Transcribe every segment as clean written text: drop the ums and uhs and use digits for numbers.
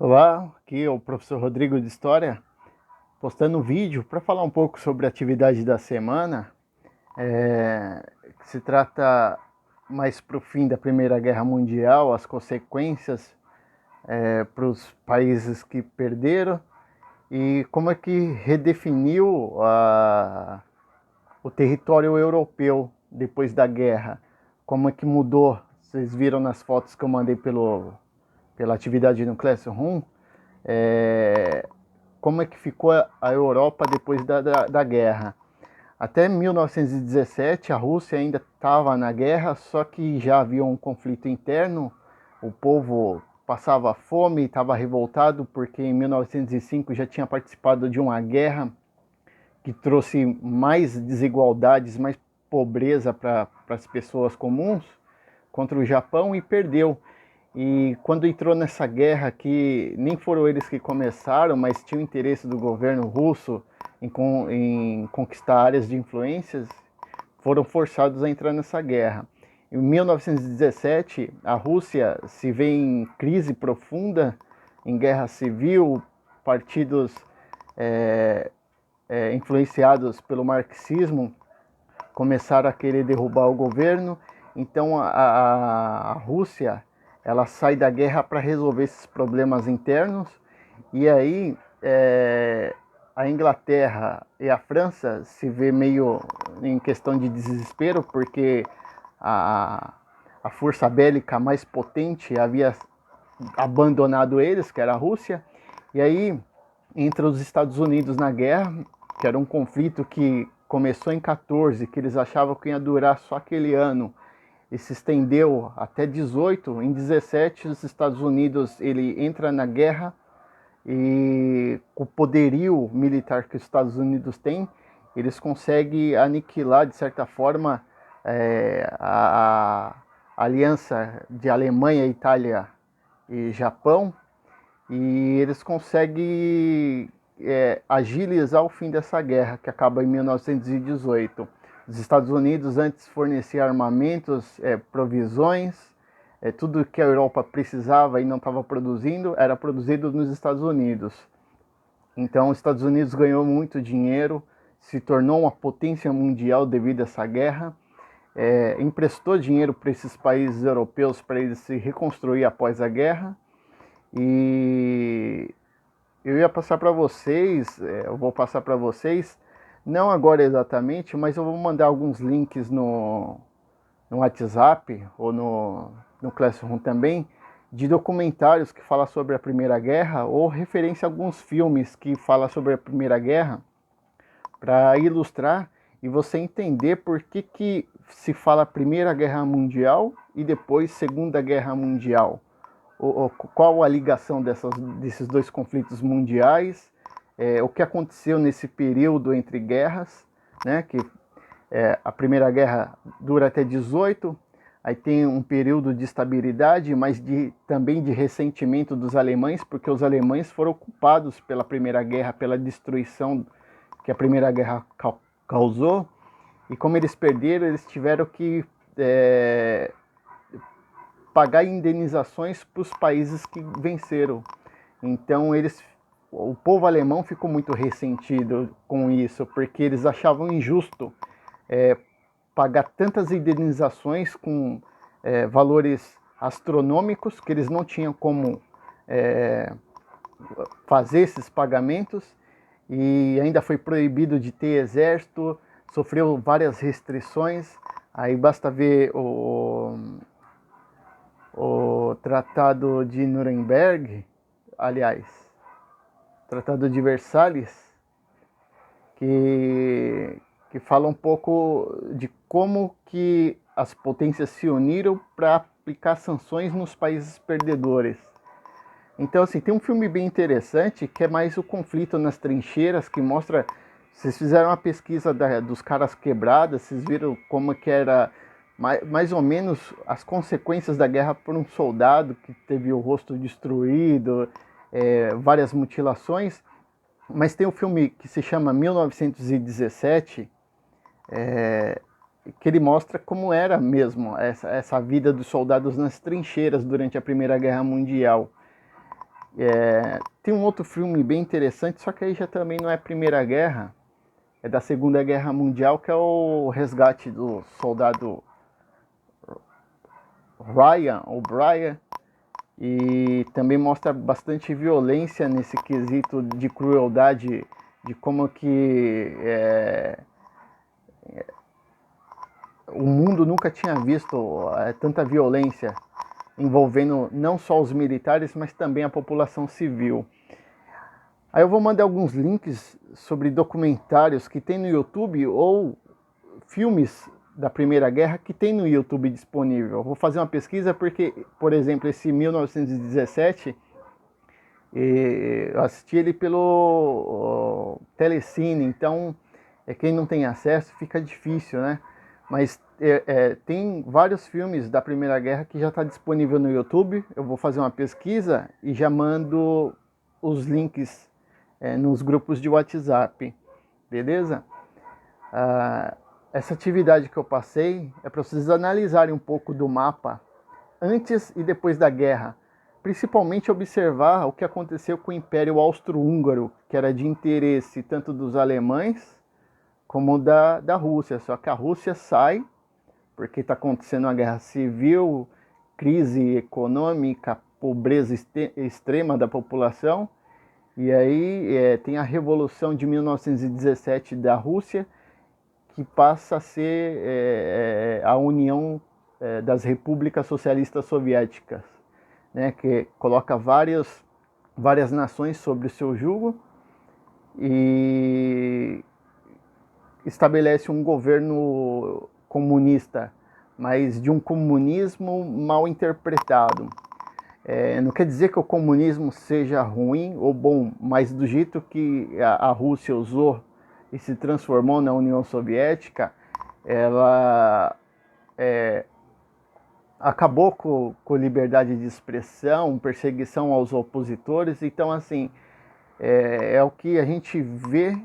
Olá, aqui é o professor Rodrigo de História, postando um vídeo para falar um pouco sobre a atividade da semana, que se trata mais para o fim da Primeira Guerra Mundial, as consequências para os países que perderam e como é que redefiniu o território europeu depois da guerra, como é que mudou. Vocês viram nas fotos que eu mandei pela atividade no Classroom, é, como é que ficou a Europa depois da guerra. Até 1917 a Rússia ainda estava na guerra, só que já havia um conflito interno, o povo passava fome, estava revoltado porque em 1905 já tinha participado de uma guerra que trouxe mais desigualdades, mais pobreza para as pessoas comuns contra o Japão e perdeu. E quando entrou nessa guerra, que nem foram eles que começaram, mas tinha o interesse do governo russo em conquistar áreas de influências, foram forçados a entrar nessa guerra. Em 1917, a Rússia se vê em crise profunda, em guerra civil, partidos influenciados pelo marxismo começaram a querer derrubar o governo. Então a Rússia ela sai da guerra para resolver esses problemas internos. E aí a Inglaterra e a França se vê meio em questão de desespero, porque a, a força bélica mais potente havia abandonado eles, que era a Rússia. E aí entra os Estados Unidos na guerra, que era um conflito que começou em 14, que eles achavam que ia durar só aquele ano, e se estendeu até 18. Em 17, os Estados Unidos ele entra na guerra e com o poderio militar que os Estados Unidos têm, eles conseguem aniquilar, de certa forma, a aliança de Alemanha, Itália e Japão, e eles conseguem agilizar o fim dessa guerra, que acaba em 1918. Os Estados Unidos antes forneciam armamentos, provisões, tudo que a Europa precisava e não estava produzindo, era produzido nos Estados Unidos. Então os Estados Unidos ganhou muito dinheiro, se tornou uma potência mundial devido a essa guerra, emprestou dinheiro para esses países europeus para eles se reconstruir após a guerra. E eu ia passar para vocês, eu vou passar para vocês, não agora exatamente, mas eu vou mandar alguns links no WhatsApp ou no Classroom também, de documentários que falam sobre a Primeira Guerra ou referência a alguns filmes que falam sobre a Primeira Guerra, para ilustrar e você entender por que se fala Primeira Guerra Mundial e depois Segunda Guerra Mundial. Qual a ligação desses dois conflitos mundiais, o que aconteceu nesse período entre guerras, né, que a Primeira Guerra dura até 18, aí tem um período de estabilidade, mas também de ressentimento dos alemães, porque os alemães foram culpados pela Primeira Guerra, pela destruição que a Primeira Guerra causou, e como eles perderam, eles tiveram que pagar indenizações para os países que venceram. Então o povo alemão ficou muito ressentido com isso, porque eles achavam injusto pagar tantas indenizações com valores astronômicos, que eles não tinham como fazer esses pagamentos, e ainda foi proibido de ter exército, sofreu várias restrições. Aí basta ver o Tratado de Nuremberg, aliás, Tratado de Versalhes, que fala um pouco de como que as potências se uniram para aplicar sanções nos países perdedores. Então, assim, tem um filme bem interessante que é mais o conflito nas trincheiras, que mostra. Vocês fizeram uma pesquisa dos caras quebradas, vocês viram como que era mais ou menos as consequências da guerra por um soldado que teve o rosto destruído, várias mutilações. Mas tem um filme que se chama 1917, que ele mostra como era mesmo essa vida dos soldados nas trincheiras durante a Primeira Guerra Mundial. Tem um outro filme bem interessante, só que aí já também não é Primeira Guerra, é da Segunda Guerra Mundial, que é o Resgate do Soldado Ryan, ou Brian, e também mostra bastante violência nesse quesito de crueldade, de como que o mundo nunca tinha visto tanta violência envolvendo não só os militares, mas também a população civil. Aí eu vou mandar alguns links sobre documentários que tem no YouTube ou filmes da Primeira Guerra que tem no YouTube disponível. Eu vou fazer uma pesquisa porque, por exemplo, esse 1917, eu assisti ele pelo Telecine, então quem não tem acesso fica difícil, né? Mas tem vários filmes da Primeira Guerra que já está disponível no YouTube. Eu vou fazer uma pesquisa e já mando os links nos grupos de WhatsApp, beleza? Essa atividade que eu passei é para vocês analisarem um pouco do mapa antes e depois da guerra, principalmente observar o que aconteceu com o Império Austro-Húngaro, que era de interesse tanto dos alemães como da Rússia. Só que a Rússia sai porque está acontecendo uma guerra civil, crise econômica, pobreza extrema da população. E aí tem a Revolução de 1917 da Rússia, que passa a ser a União das Repúblicas Socialistas Soviéticas, né, que coloca várias nações sobre o seu jugo e estabelece um governo comunista, mas de um comunismo mal interpretado. Não quer dizer que o comunismo seja ruim ou bom, mas do jeito que a Rússia usou e se transformou na União Soviética, ela acabou com liberdade de expressão, perseguição aos opositores. Então, assim, é o que a gente vê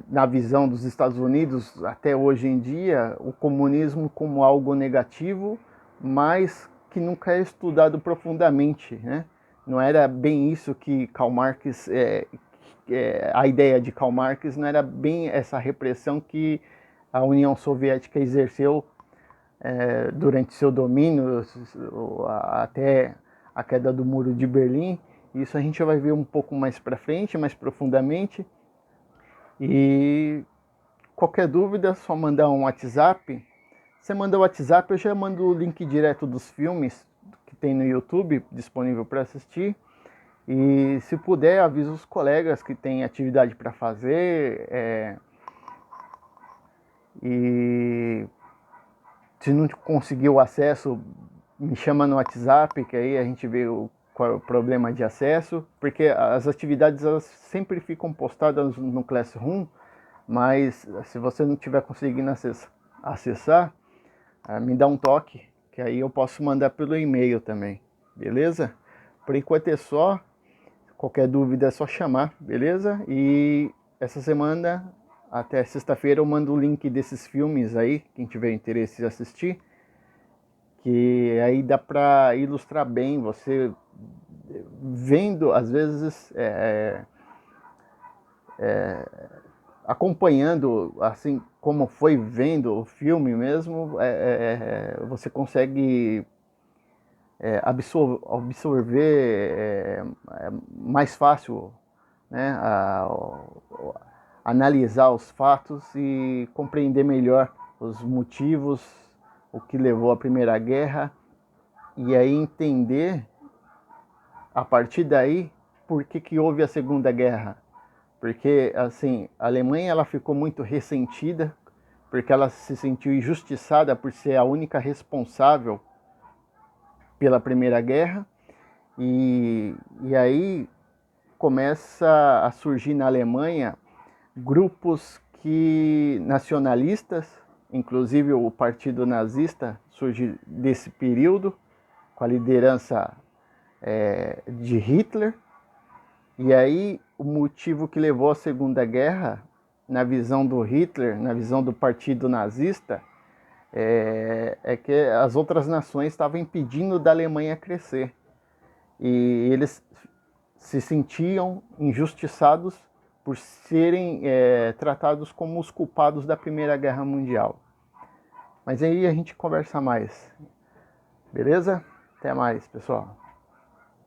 na visão dos Estados Unidos até hoje em dia, o comunismo como algo negativo, mas que nunca é estudado profundamente, né? Não era bem isso que Karl Marx, a ideia de Karl Marx não era bem essa repressão que a União Soviética exerceu durante seu domínio até a queda do Muro de Berlim. Isso a gente vai ver um pouco mais para frente, mais profundamente. E qualquer dúvida é só mandar um WhatsApp. Você manda o WhatsApp, eu já mando o link direto dos filmes que tem no YouTube disponível para assistir. E se puder, avisa os colegas que tem atividade para fazer. E se não conseguir o acesso, me chama no WhatsApp, que aí a gente vê qual é o problema de acesso. Porque as atividades elas sempre ficam postadas no Classroom, mas se você não estiver conseguindo acessar, me dá um toque, que aí eu posso mandar pelo e-mail também, beleza? Por enquanto é só, qualquer dúvida é só chamar, beleza? E essa semana, até sexta-feira, eu mando o link desses filmes aí, quem tiver interesse de assistir, que aí dá para ilustrar bem, você vendo, às vezes, acompanhando, assim como foi vendo o filme mesmo, você consegue absorver mais fácil, né, analisar os fatos e compreender melhor os motivos, o que levou à Primeira Guerra, e aí entender, a partir daí, por que houve a Segunda Guerra. Porque, assim, a Alemanha ela ficou muito ressentida, porque ela se sentiu injustiçada por ser a única responsável pela Primeira Guerra. E aí começa a surgir na Alemanha grupos nacionalistas, inclusive o Partido Nazista surge desse período, com a liderança de Hitler. E aí o motivo que levou à Segunda Guerra, na visão do Hitler, na visão do Partido Nazista, é que as outras nações estavam impedindo da Alemanha crescer. e eles se sentiam injustiçados por serem tratados como os culpados da Primeira Guerra Mundial. Mas aí a gente conversa mais, beleza? Até mais, pessoal.